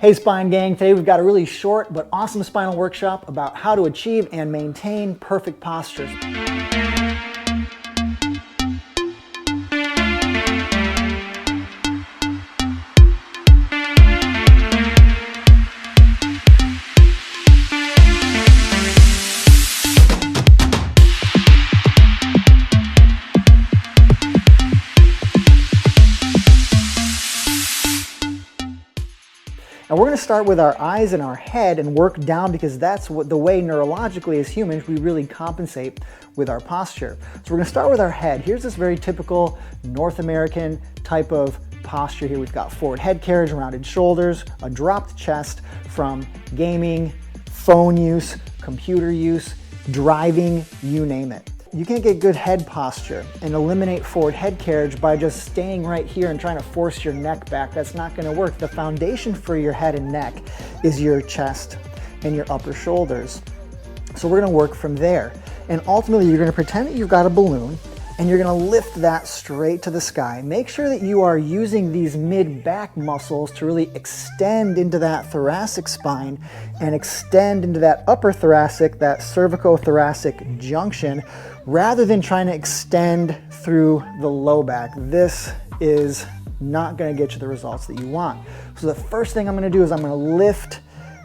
Hey Spine Gang, today we've got a really short but awesome spinal workshop about how to achieve and maintain perfect posture. And we're going to start with our eyes and our head and work down because that's the way neurologically as humans we really compensate with our posture. So we're going to start with our head. Here's this very typical North American type of posture here. We've got forward head carriage, rounded shoulders, a dropped chest from gaming, phone use, computer use, driving, you name it. You can't get good head posture and eliminate forward head carriage by just staying right here and trying to force your neck back. That's not going to work. The foundation for your head and neck is your chest and your upper shoulders. So we're going to work from there. And ultimately, you're going to pretend that you've got a balloon and you're going to lift that straight to the sky. Make sure that you are using these mid-back muscles to really extend into that thoracic spine and extend into that upper thoracic, that cervicothoracic junction, rather than trying to extend through the low back. This is not going to get you the results that you want. So the first thing I'm going to do is I'm going to lift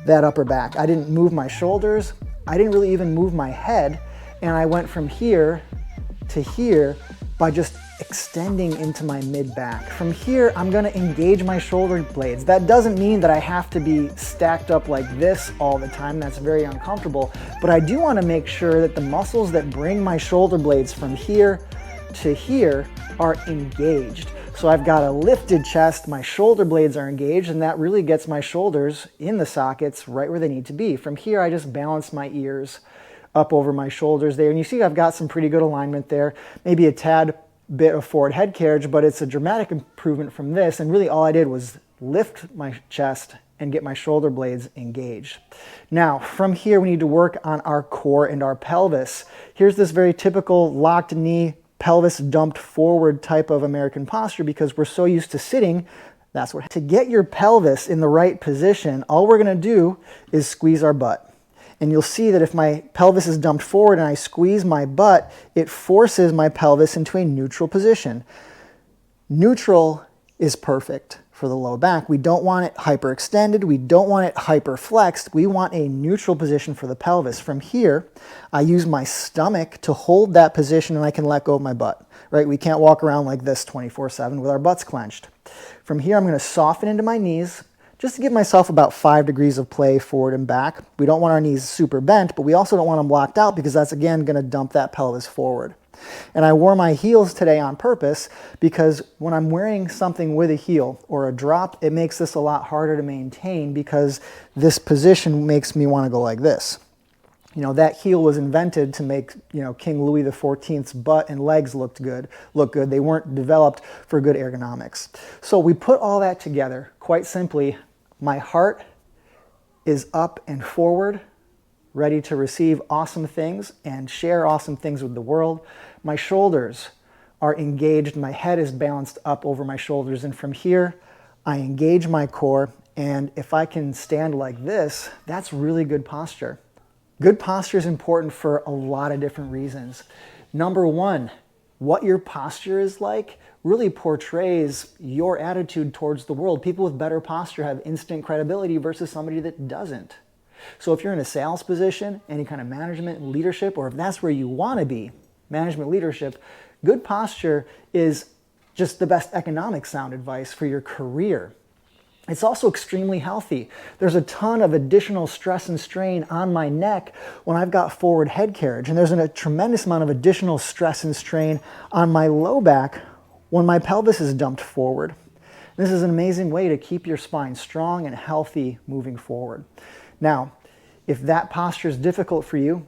that upper back. I didn't move my shoulders. I didn't really even move my head. And I went from here to here by just extending into my mid-back. From here, I'm going to engage my shoulder blades. That doesn't mean that I have to be stacked up like this all the time. That's very uncomfortable. But I do want to make sure that the muscles that bring my shoulder blades from here to here are engaged. So I've got a lifted chest, my shoulder blades are engaged, and that really gets my shoulders in the sockets right where they need to be. From here, I just balance my ears up over my shoulders there. And you see I've got some pretty good alignment there. Maybe a tad bit of forward head carriage, but it's a dramatic improvement from this. And really all I did was lift my chest and get my shoulder blades engaged. Now, from here, we need to work on our core and our pelvis. Here's this very typical locked knee, pelvis dumped forward type of American posture because we're so used to sitting. That's what. To get your pelvis in the right position, all we're gonna do is squeeze our butt. And you'll see that if my pelvis is dumped forward and I squeeze my butt, it forces my pelvis into a neutral position. Neutral is perfect for the low back. We don't want it hyperextended. We don't want it hyperflexed. We want a neutral position for the pelvis. From here, I use my stomach to hold that position and I can let go of my butt, right? We can't walk around like this 24/7 with our butts clenched. From here, I'm going to soften into my knees, just to give myself about 5 degrees of play forward and back. We don't want our knees super bent, but we also don't want them blocked out because that's, again, going to dump that pelvis forward. And I wore my heels today on purpose because when I'm wearing something with a heel or a drop, it makes this a lot harder to maintain because this position makes me want to go like this. You know, that heel was invented to make, King Louis XIV's butt and legs look good. They weren't developed for good ergonomics. So we put all that together, quite simply. My heart is up and forward, ready to receive awesome things and share awesome things with the world. My shoulders are engaged. My head is balanced up over my shoulders. And from here, I engage my core. And if I can stand like this, that's really good posture. Good posture is important for a lot of different reasons. Number one, what your posture is like really portrays your attitude towards the world. People with better posture have instant credibility versus somebody that doesn't. So if you're in a sales position, any kind of management, leadership, or if that's where you want to be, management, leadership, good posture is just the best economic sound advice for your career. It's also extremely healthy. There's a ton of additional stress and strain on my neck when I've got forward head carriage, and there's a tremendous amount of additional stress and strain on my low back when my pelvis is dumped forward. This is an amazing way to keep your spine strong and healthy moving forward. Now, if that posture is difficult for you,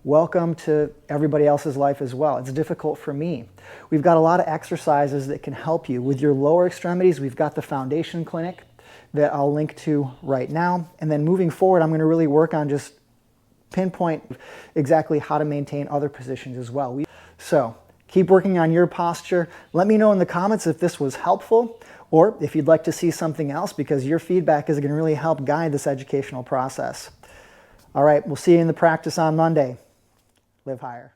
welcome to everybody else's life as well. It's difficult for me. We've got a lot of exercises that can help you. With your lower extremities, we've got the Foundation Clinic that I'll link to right now. And then moving forward, I'm going to really work on just pinpoint exactly how to maintain other positions as well. So keep working on your posture. Let me know in the comments if this was helpful or if you'd like to see something else, because your feedback is going to really help guide this educational process. All right, we'll see you in the practice on Monday. Live higher.